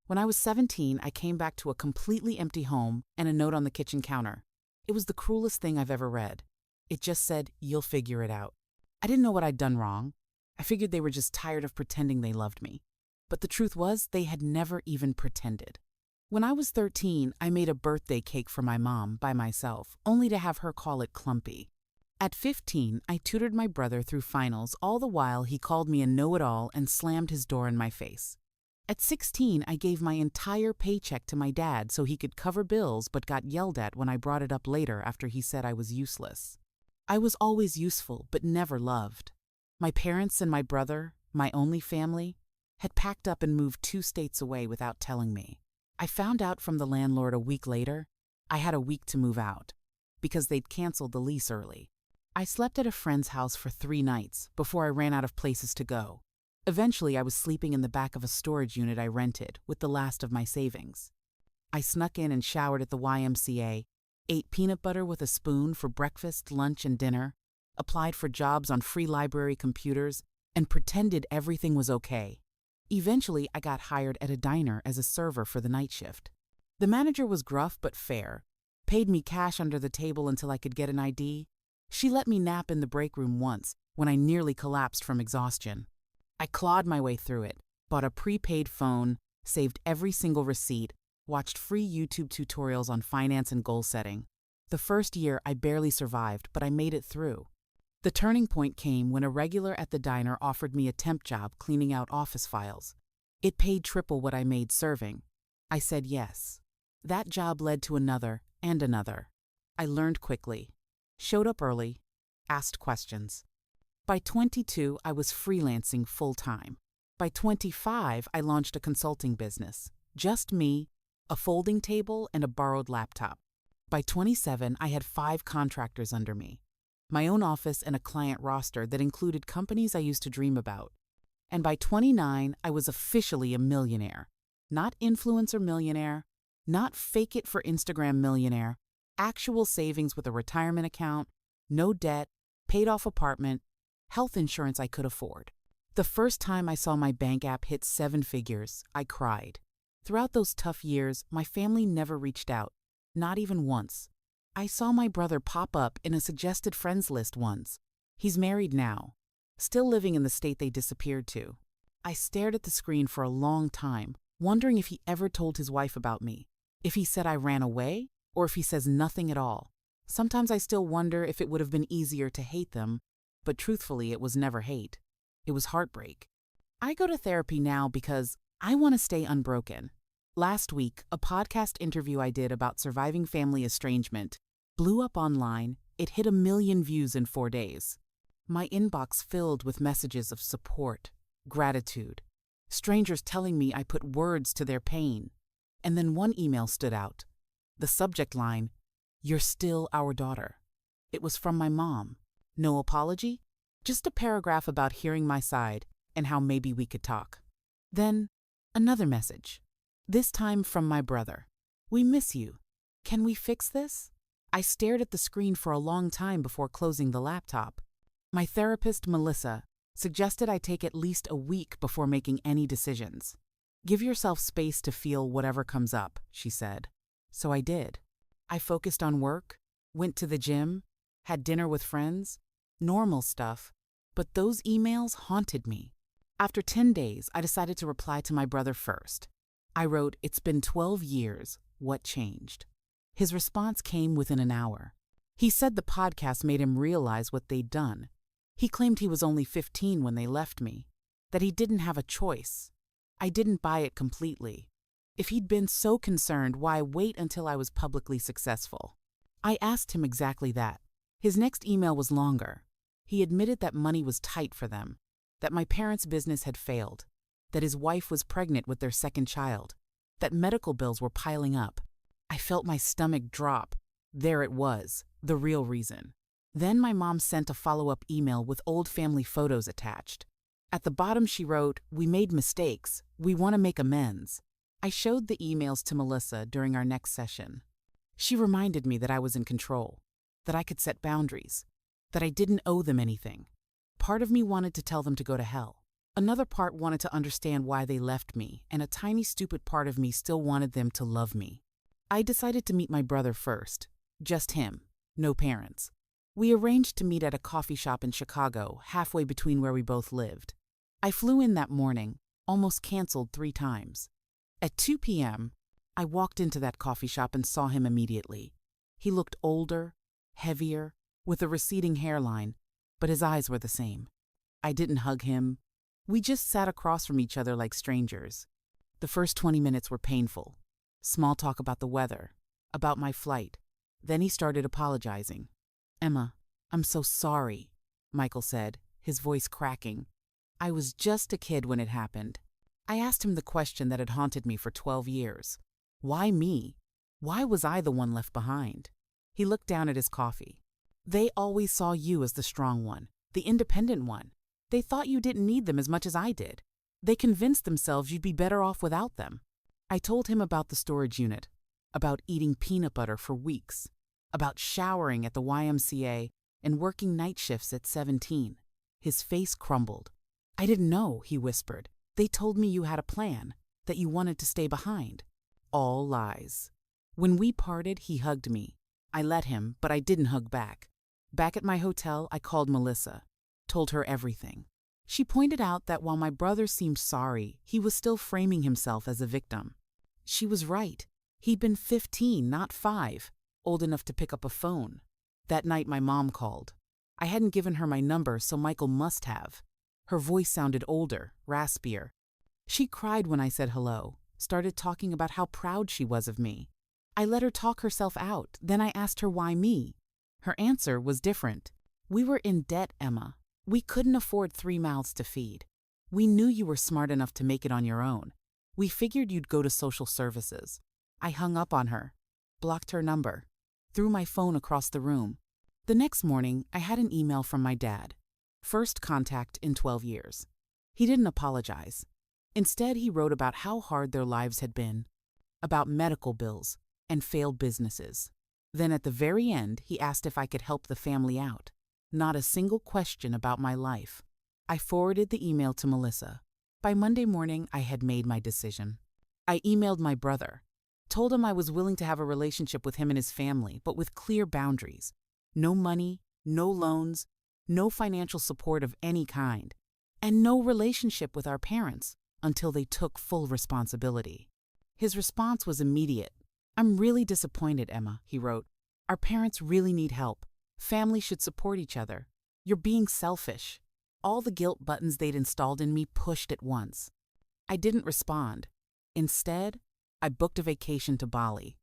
When I was 17, I came back to a completely empty home and a note on the kitchen counter. It was the cruelest thing I've ever read. It just said, "You'll figure it out." I didn't know what I'd done wrong. I figured they were just tired of pretending they loved me. But the truth was, they had never even pretended. When I was 13, I made a birthday cake for my mom by myself, only to have her call it clumpy. At 15, I tutored my brother through finals, all the while he called me a know-it-all and slammed his door in my face. At 16, I gave my entire paycheck to my dad so he could cover bills but got yelled at when I brought it up later after he said I was useless. I was always useful but never loved. My parents and my brother, my only family, had packed up and moved 2 states away without telling me. I found out from the landlord a week later. I had a week to move out because they'd canceled the lease early. I slept at a friend's house for 3 nights before I ran out of places to go. Eventually, I was sleeping in the back of a storage unit I rented with the last of my savings. I snuck in and showered at the YMCA, ate peanut butter with a spoon for breakfast, lunch, and dinner, applied for jobs on free library computers, and pretended everything was okay. Eventually, I got hired at a diner as a server for the night shift. The manager was gruff but fair, paid me cash under the table until I could get an ID. She let me nap in the break room once when I nearly collapsed from exhaustion. I clawed my way through it, bought a prepaid phone, saved every single receipt, watched free YouTube tutorials on finance and goal setting. The first year, I barely survived, but I made it through. The turning point came when a regular at the diner offered me a temp job cleaning out office files. It paid triple what I made serving. I said yes. That job led to another and another. I learned quickly, showed up early, asked questions. By 22, I was freelancing full-time. By 25, I launched a consulting business. Just me, a folding table, and a borrowed laptop. By 27, I had 5 contractors under me, my own office and a client roster that included companies I used to dream about. And by 29, I was officially a millionaire. Not influencer millionaire, not fake it for Instagram millionaire, actual savings with a retirement account, no debt, paid off apartment, health insurance I could afford. The first time I saw my bank app hit 7 figures, I cried. Throughout those tough years, my family never reached out, not even once. I saw my brother pop up in a suggested friends list once. He's married now, still living in the state they disappeared to. I stared at the screen for a long time, wondering if he ever told his wife about me, if he said I ran away, or if he says nothing at all. Sometimes I still wonder if it would have been easier to hate them, but truthfully, it was never hate. It was heartbreak. I go to therapy now because I want to stay unbroken. Last week, a podcast interview I did about surviving family estrangement blew up online. It hit 1 million views in 4 days. My inbox filled with messages of support, gratitude, strangers telling me I put words to their pain. And then one email stood out. The subject line, "You're still our daughter." It was from my mom. No apology, just a paragraph about hearing my side and how maybe we could talk. Then, another message, this time from my brother. "We miss you. Can we fix this?" I stared at the screen for a long time before closing the laptop. My therapist, Melissa, suggested I take at least a week before making any decisions. "Give yourself space to feel whatever comes up," she said. So I did. I focused on work, went to the gym, had dinner with friends, normal stuff, but those emails haunted me. After 10 days, I decided to reply to my brother first. I wrote, "It's been 12 years. What changed?" His response came within an hour. He said the podcast made him realize what they'd done. He claimed he was only 15 when they left me, that he didn't have a choice. I didn't buy it completely. If he'd been so concerned, why wait until I was publicly successful? I asked him exactly that. His next email was longer. He admitted that money was tight for them, that my parents' business had failed, that his wife was pregnant with their second child, that medical bills were piling up. I felt my stomach drop. There it was, the real reason. Then my mom sent a follow-up email with old family photos attached. At the bottom she wrote, "We made mistakes. We want to make amends." I showed the emails to Melissa during our next session. She reminded me that I was in control, that I could set boundaries, that I didn't owe them anything. Part of me wanted to tell them to go to hell. Another part wanted to understand why they left me, and a tiny stupid part of me still wanted them to love me. I decided to meet my brother first. Just him. No parents. We arranged to meet at a coffee shop in Chicago, halfway between where we both lived. I flew in that morning, almost canceled 3 times. At 2 p.m., I walked into that coffee shop and saw him immediately. He looked older, heavier, with a receding hairline, but his eyes were the same. I didn't hug him. We just sat across from each other like strangers. The first 20 minutes were painful. Small talk about the weather, about my flight. Then he started apologizing. "Emma, I'm so sorry," Michael said, his voice cracking. "I was just a kid when it happened." I asked him the question that had haunted me for 12 years. Why me? Why was I the one left behind? He looked down at his coffee. "They always saw you as the strong one, the independent one. They thought you didn't need them as much as I did. They convinced themselves you'd be better off without them." I told him about the storage unit, about eating peanut butter for weeks, about showering at the YMCA and working night shifts at 17. His face crumbled. "I didn't know," he whispered. "They told me you had a plan, that you wanted to stay behind." All lies. When we parted, he hugged me. I let him, but I didn't hug back. Back at my hotel, I called Melissa, told her everything. She pointed out that while my brother seemed sorry, he was still framing himself as a victim. She was right. He'd been 15, not 5, old enough to pick up a phone. That night my mom called. I hadn't given her my number, so Michael must have. Her voice sounded older, raspier. She cried when I said hello, started talking about how proud she was of me. I let her talk herself out, then I asked her why me. Her answer was different. "We were in debt, Emma. We couldn't afford 3 mouths to feed. We knew you were smart enough to make it on your own. We figured you'd go to social services." I hung up on her, blocked her number, threw my phone across the room. The next morning, I had an email from my dad. First contact in 12 years. He didn't apologize. Instead, he wrote about how hard their lives had been, about medical bills and failed businesses. Then at the very end, he asked if I could help the family out. Not a single question about my life. I forwarded the email to Melissa. By Monday morning, I had made my decision. I emailed my brother, told him I was willing to have a relationship with him and his family, but with clear boundaries. No money, no loans, no financial support of any kind, and no relationship with our parents until they took full responsibility. His response was immediate. "I'm really disappointed, Emma," he wrote. "Our parents really need help. Families should support each other. You're being selfish." All the guilt buttons they'd installed in me pushed at once. I didn't respond. Instead, I booked a vacation to Bali.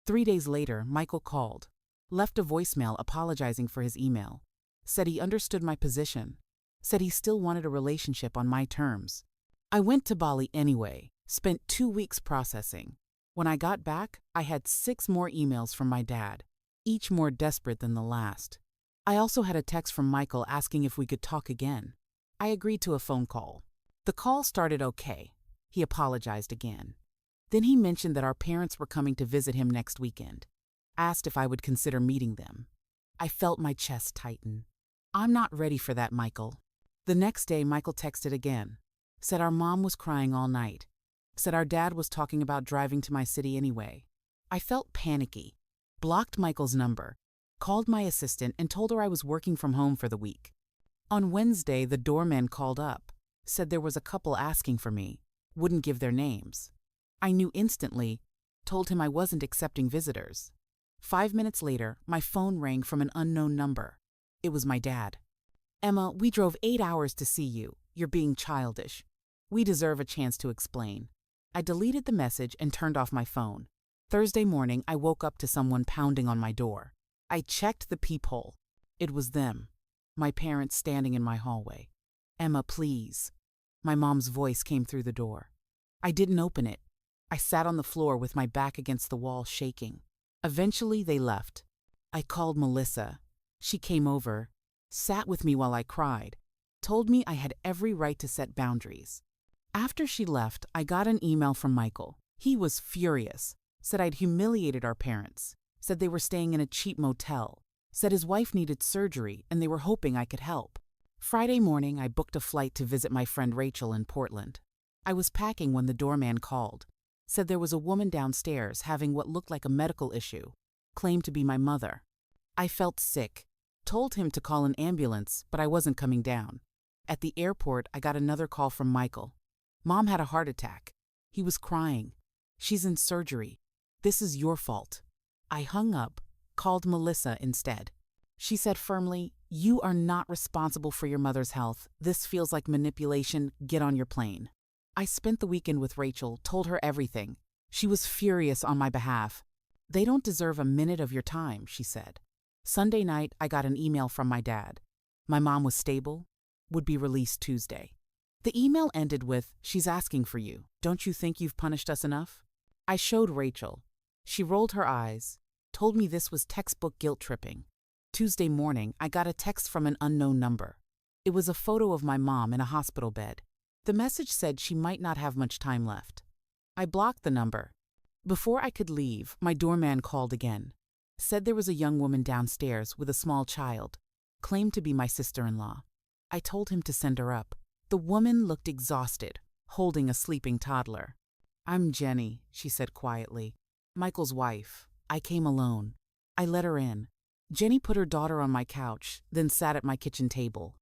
3 days later, Michael called, left a voicemail apologizing for his email, said he understood my position, said he still wanted a relationship on my terms. I went to Bali anyway, spent 2 weeks processing. When I got back, I had 6 more emails from my dad, each more desperate than the last. I also had a text from Michael asking if we could talk again. I agreed to a phone call. The call started okay. He apologized again. Then he mentioned that our parents were coming to visit him next weekend. Asked if I would consider meeting them. I felt my chest tighten. "I'm not ready for that, Michael." The next day, Michael texted again. Said our mom was crying all night. Said our dad was talking about driving to my city anyway. I felt panicky. Blocked Michael's number. Called my assistant and told her I was working from home for the week. On Wednesday, the doorman called up. Said there was a couple asking for me. Wouldn't give their names. I knew instantly. Told him I wasn't accepting visitors. 5 minutes later, my phone rang from an unknown number. It was my dad. "Emma, we drove 8 hours to see you. You're being childish. We deserve a chance to explain." I deleted the message and turned off my phone. Thursday morning, I woke up to someone pounding on my door. I checked the peephole. It was them. My parents standing in my hallway. "Emma, please." My mom's voice came through the door. I didn't open it. I sat on the floor with my back against the wall, shaking. Eventually, they left. I called Melissa. She came over, sat with me while I cried, told me I had every right to set boundaries. After she left, I got an email from Michael. He was furious. Said I'd humiliated our parents. Said they were staying in a cheap motel. Said his wife needed surgery and they were hoping I could help. Friday morning, I booked a flight to visit my friend Rachel in Portland. I was packing when the doorman called, said there was a woman downstairs having what looked like a medical issue, claimed to be my mother. I felt sick, told him to call an ambulance, but I wasn't coming down. At the airport, I got another call from Michael. Mom had a heart attack. He was crying. She's in surgery. This is your fault. I hung up, called Melissa instead. She said firmly, "You are not responsible for your mother's health. This feels like manipulation. Get on your plane." I spent the weekend with Rachel, told her everything. She was furious on my behalf. "They don't deserve a minute of your time," she said. Sunday night, I got an email from my dad. My mom was stable, would be released Tuesday. The email ended with, "She's asking for you. Don't you think you've punished us enough?" I showed Rachel. She rolled her eyes, told me this was textbook guilt tripping. Tuesday morning, I got a text from an unknown number. It was a photo of my mom in a hospital bed. The message said she might not have much time left. I blocked the number. Before I could leave, my doorman called again. Said there was a young woman downstairs with a small child, claimed to be my sister-in-law. I told him to send her up. The woman looked exhausted, holding a sleeping toddler. "I'm Jenny," she said quietly. "Michael's wife. I came alone." I let her in. Jenny put her daughter on my couch, then sat at my kitchen table.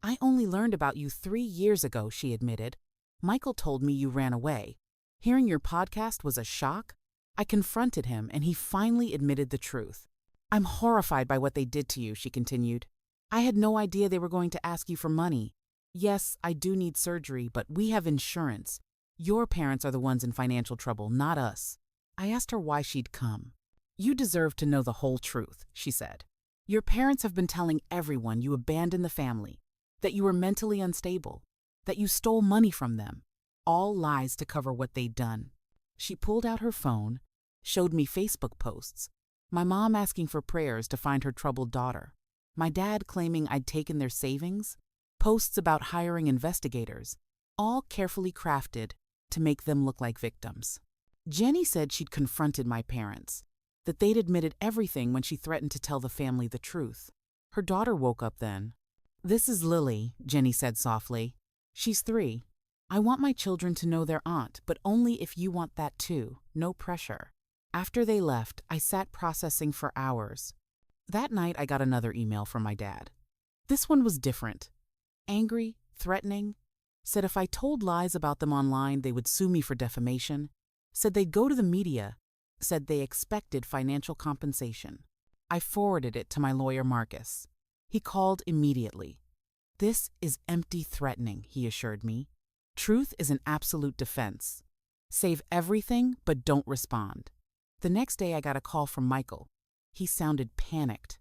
"I only learned about you 3 years ago," she admitted. "Michael told me you ran away. Hearing your podcast was a shock." I confronted him, and he finally admitted the truth. "I'm horrified by what they did to you," she continued. "I had no idea they were going to ask you for money. Yes, I do need surgery, but we have insurance. Your parents are the ones in financial trouble, not us." I asked her why she'd come. "You deserve to know the whole truth," she said. "Your parents have been telling everyone you abandoned the family, that you were mentally unstable, that you stole money from them. All lies to cover what they'd done." She pulled out her phone, showed me Facebook posts. My mom asking for prayers to find her troubled daughter. My dad claiming I'd taken their savings. Posts about hiring investigators, all carefully crafted to make them look like victims. Jenny said she'd confronted my parents, that they'd admitted everything when she threatened to tell the family the truth. Her daughter woke up then. "This is Lily," Jenny said softly. "She's 3. I want my children to know their aunt, but only if you want that too. No pressure." After they left, I sat processing for hours. That night, I got another email from my dad. This one was different. Angry, threatening. Said if I told lies about them online, they would sue me for defamation. Said they'd go to the media. Said they expected financial compensation. I forwarded it to my lawyer, Marcus. He called immediately. "This is empty threatening," he assured me. "Truth is an absolute defense. Save everything, but don't respond." The next day, I got a call from Michael. He sounded panicked.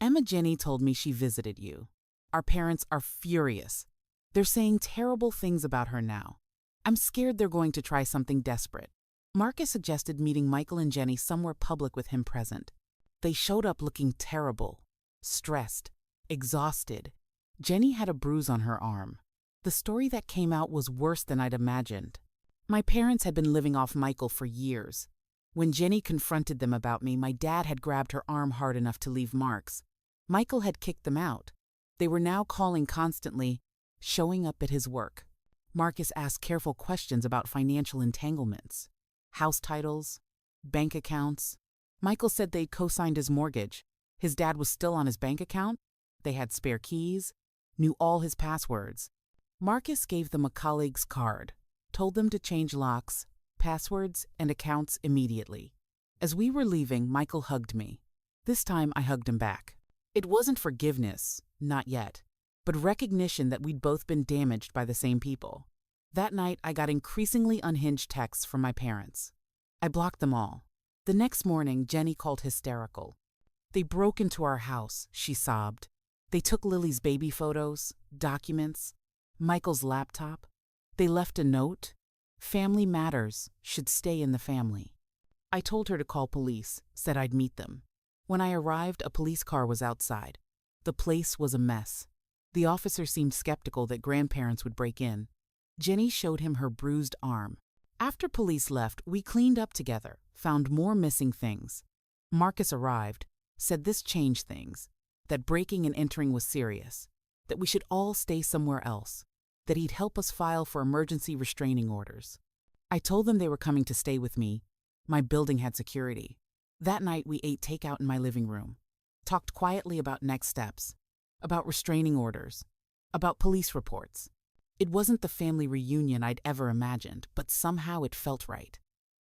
"Emma Jenny told me she visited you. Our parents are furious. They're saying terrible things about her now. I'm scared they're going to try something desperate." Marcus suggested meeting Michael and Jenny somewhere public with him present. They showed up looking terrible, stressed, exhausted. Jenny had a bruise on her arm. The story that came out was worse than I'd imagined. My parents had been living off Michael for years. When Jenny confronted them about me, my dad had grabbed her arm hard enough to leave marks. Michael had kicked them out. They were now calling constantly, showing up at his work. Marcus asked careful questions about financial entanglements, house titles, bank accounts. Michael said they'd co-signed his mortgage. His dad was still on his bank account. They had spare keys, knew all his passwords. Marcus gave them a colleague's card, told them to change locks, passwords, and accounts immediately. As we were leaving, Michael hugged me. This time I hugged him back. It wasn't forgiveness, not yet, but recognition that we'd both been damaged by the same people. That night, I got increasingly unhinged texts from my parents. I blocked them all. The next morning, Jenny called hysterical. "They broke into our house," she sobbed. "They took Lily's baby photos, documents, Michael's laptop. They left a note. Family matters should stay in the family." I told her to call police, said I'd meet them. When I arrived, a police car was outside. The place was a mess. The officer seemed skeptical that grandparents would break in. Jenny showed him her bruised arm. After police left, we cleaned up together, found more missing things. Marcus arrived, said this changed things, that breaking and entering was serious. that we should all stay somewhere else, that he'd help us file for emergency restraining orders. I told them they were coming to stay with me. My building had security. That night we ate takeout in my living room, talked quietly about next steps, about restraining orders, about police reports. It wasn't the family reunion I'd ever imagined, but somehow it felt right.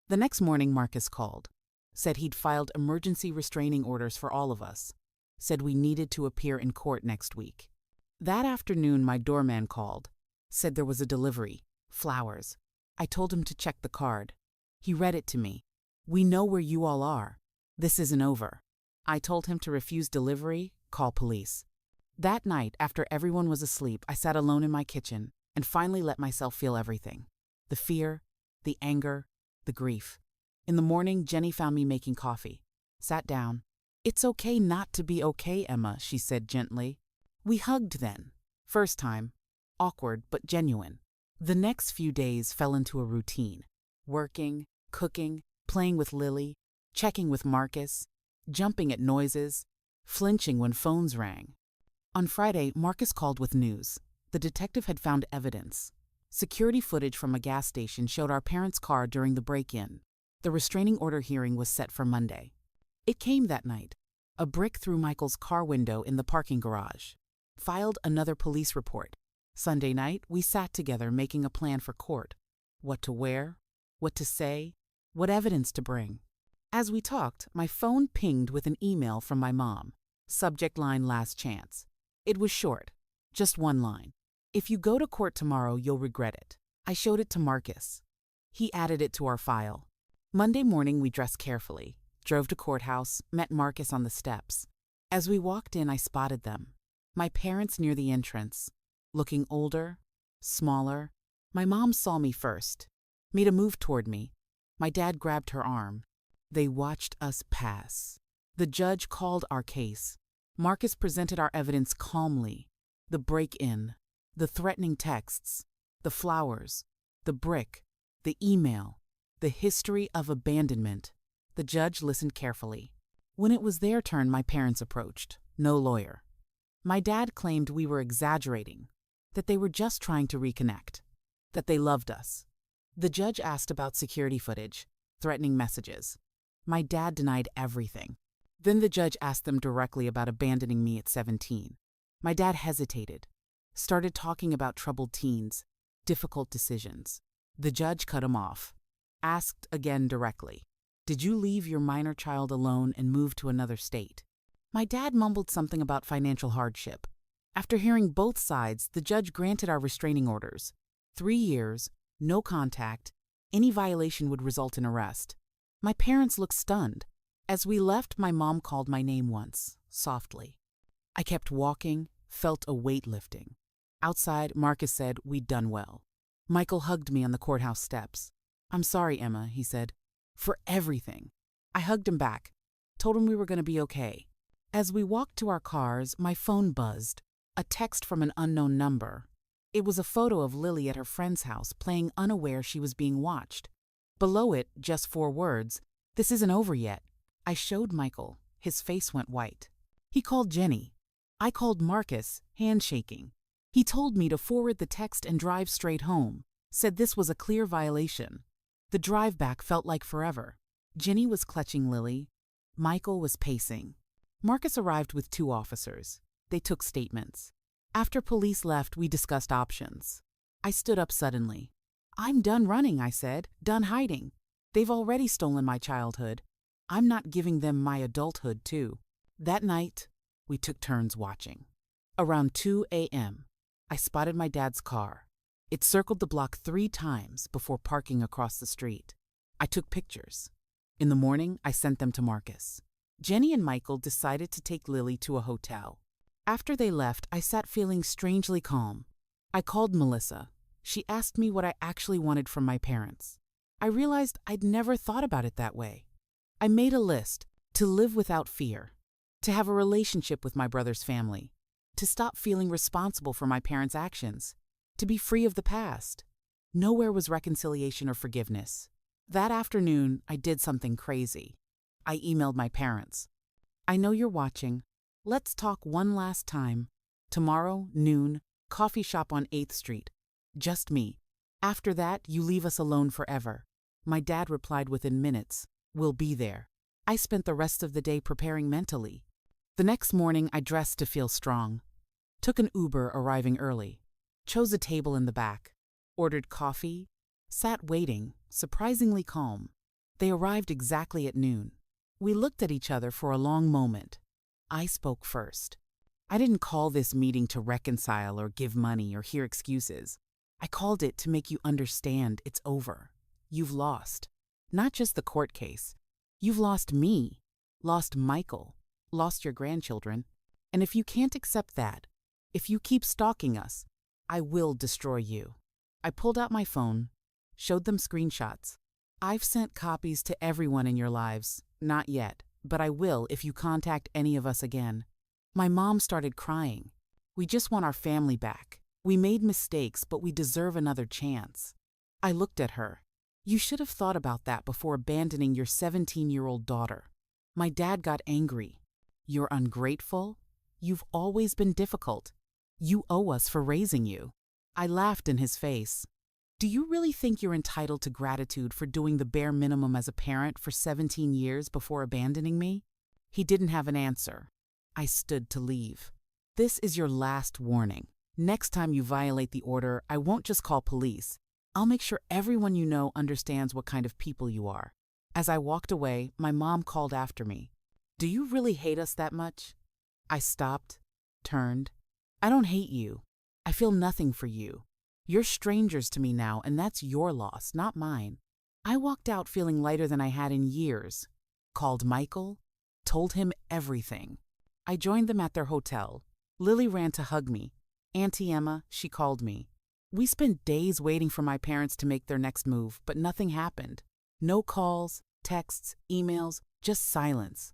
The next morning Marcus called, said he'd filed emergency restraining orders for all of us, said we needed to appear in court next week. That afternoon my doorman called, said there was a delivery, flowers. I told him to check the card. He read it to me. "We know where you all are. This isn't over." I told him to refuse delivery, call police. That night, after everyone was asleep, I sat alone in my kitchen and finally let myself feel everything. The fear, the anger, the grief. In the morning, Jenny found me making coffee. Sat down. "It's okay not to be okay, Emma," she said gently. We hugged then. First time. Awkward, but genuine. The next few days fell into a routine. Working, cooking, playing with Lily, checking with Marcus, jumping at noises, flinching when phones rang. On Friday, Marcus called with news. The detective had found evidence. Security footage from a gas station showed our parents' car during the break-in. The restraining order hearing was set for Monday. It came that night. A brick through Michael's car window in the parking garage. Filed another police report. Sunday night, we sat together making a plan for court. What to wear, what to say, what evidence to bring. As we talked, my phone pinged with an email from my mom. Subject line: last chance. It was short, just one line. "If you go to court tomorrow, you'll regret it." I showed it to Marcus. He added it to our file. Monday morning, we dressed carefully, drove to courthouse, met Marcus on the steps. As we walked in, I spotted them. My parents near the entrance, looking older, smaller. My mom saw me first, made a move toward me. My dad grabbed her arm. They watched us pass. The judge called our case. Marcus presented our evidence calmly. The break-in, the threatening texts, the flowers, the brick, the email, the history of abandonment. The judge listened carefully. When it was their turn, my parents approached. No lawyer. My dad claimed we were exaggerating, that they were just trying to reconnect, that they loved us. The judge asked about security footage, threatening messages. My dad denied everything. Then the judge asked them directly about abandoning me at 17. My dad hesitated, started talking about troubled teens, difficult decisions. The judge cut him off, asked again directly, "Did you leave your minor child alone and move to another state?" My dad mumbled something about financial hardship. After hearing both sides, the judge granted our restraining orders. 3 years, no contact, any violation would result in arrest. My parents looked stunned. As we left, my mom called my name once, softly. I kept walking, felt a weight lifting. Outside, Marcus said we'd done well. Michael hugged me on the courthouse steps. "I'm sorry, Emma," he said, "for everything." I hugged him back, told him we were going to be okay. As we walked to our cars, my phone buzzed. A text from an unknown number. It was a photo of Lily at her friend's house, playing unaware she was being watched. Below it, just 4 words, "This isn't over yet." I showed Michael. His face went white. He called Jenny. I called Marcus, handshaking. He told me to forward the text and drive straight home, said this was a clear violation. The drive back felt like forever. Jenny was clutching Lily. Michael was pacing. Marcus arrived with 2 officers. They took statements. After police left, we discussed options. I stood up suddenly. "I'm done running," I said, "done hiding. They've already stolen my childhood. I'm not giving them my adulthood, too." That night, we took turns watching. Around 2 a.m., I spotted my dad's car. It circled the block 3 times before parking across the street. I took pictures. In the morning, I sent them to Marcus. Jenny and Michael decided to take Lily to a hotel. After they left, I sat feeling strangely calm. I called Melissa. She asked me what I actually wanted from my parents. I realized I'd never thought about it that way. I made a list: to live without fear, to have a relationship with my brother's family, to stop feeling responsible for my parents' actions, to be free of the past. Nowhere was reconciliation or forgiveness. That afternoon, I did something crazy. I emailed my parents. "I know you're watching. Let's talk one last time. Tomorrow, noon, coffee shop on 8th Street. Just me. After that, you leave us alone forever. My dad replied within minutes, we'll be there. I spent the rest of the day preparing mentally. The next morning, I dressed to feel strong. Took an Uber, arriving early. Chose a table in the back. Ordered coffee. Sat waiting, surprisingly calm. They arrived exactly at noon. We looked at each other for a long moment. I spoke first. I didn't call this meeting to reconcile or give money or hear excuses. I called it to make you understand it's over. You've lost. Not just the court case. You've lost me, lost Michael, lost your grandchildren. And if you can't accept that, if you keep stalking us, I will destroy you. I pulled out my phone, showed them screenshots. I've sent copies to everyone in your lives. Not yet, but I will if you contact any of us again. My mom started crying. We just want our family back. We made mistakes, but we deserve another chance. I looked at her. You should have thought about that before abandoning your 17-year-old daughter. My dad got angry. You're ungrateful. You've always been difficult. You owe us for raising you. I laughed in his face. Do you really think you're entitled to gratitude for doing the bare minimum as a parent for 17 years before abandoning me? He didn't have an answer. I stood to leave. This is your last warning. Next time you violate the order, I won't just call police. I'll make sure everyone you know understands what kind of people you are. As I walked away, my mom called after me. Do you really hate us that much? I stopped, turned. I don't hate you. I feel nothing for you. You're strangers to me now, and that's your loss, not mine. I walked out feeling lighter than I had in years. Called Michael, told him everything. I joined them at their hotel. Lily ran to hug me. Auntie Emma, she called me. We spent days waiting for my parents to make their next move, but nothing happened. No calls, texts, emails, just silence.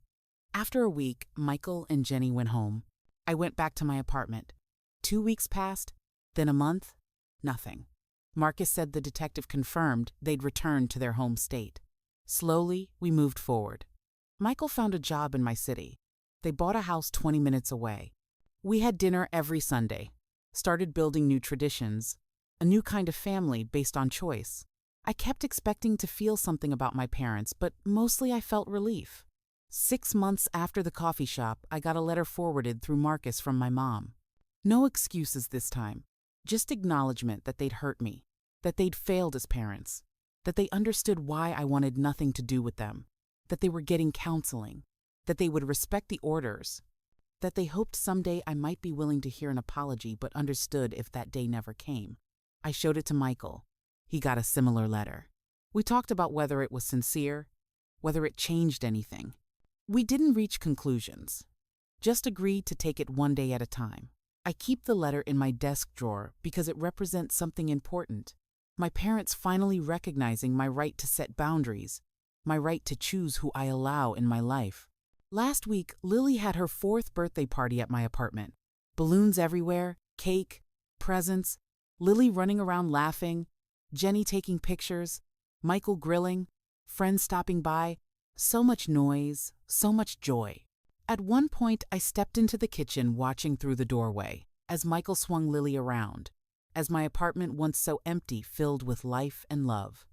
After a week, Michael and Jenny went home. I went back to my apartment. 2 weeks passed, then a month, nothing. Marcus said the detective confirmed they'd returned to their home state. Slowly, we moved forward. Michael found a job in my city. They bought a house 20 minutes away. We had dinner every Sunday, started building new traditions, a new kind of family based on choice. I kept expecting to feel something about my parents, but mostly I felt relief. 6 months after the coffee shop, I got a letter forwarded through Marcus from my mom. No excuses this time, just acknowledgement that they'd hurt me, that they'd failed as parents, that they understood why I wanted nothing to do with them, that they were getting counseling, that they would respect the orders, that they hoped someday I might be willing to hear an apology but understood if that day never came. I showed it to Michael. He got a similar letter. We talked about whether it was sincere, whether it changed anything. We didn't reach conclusions, just agreed to take it one day at a time. I keep the letter in my desk drawer because it represents something important. My parents finally recognizing my right to set boundaries, my right to choose who I allow in my life. Last week, Lily had her 4th birthday party at my apartment. Balloons everywhere, cake, presents, Lily running around laughing, Jenny taking pictures, Michael grilling, friends stopping by, so much noise, so much joy. At one point, I stepped into the kitchen watching through the doorway as Michael swung Lily around, as my apartment once so empty filled with life and love.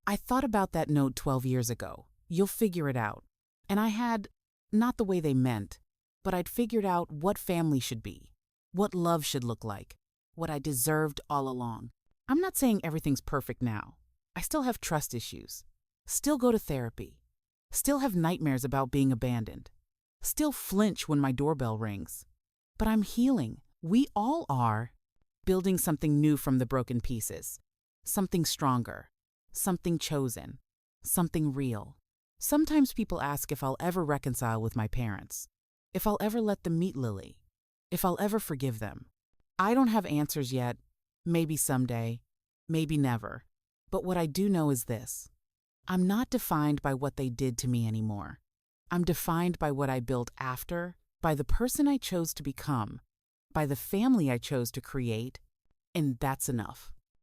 I thought about that note 12 years ago. You'll figure it out. And I had, not the way they meant, but I'd figured out what family should be, what love should look like, what I deserved all along. I'm not saying everything's perfect now. I still have trust issues, still go to therapy, still have nightmares about being abandoned, still flinch when my doorbell rings. But I'm healing. We all are. Building something new from the broken pieces, something stronger, something chosen, something real. Sometimes people ask if I'll ever reconcile with my parents, if I'll ever let them meet Lily, if I'll ever forgive them. I don't have answers yet. Maybe someday, maybe never. But what I do know is this. I'm not defined by what they did to me anymore. I'm defined by what I built after, by the person I chose to become, by the family I chose to create, and that's enough.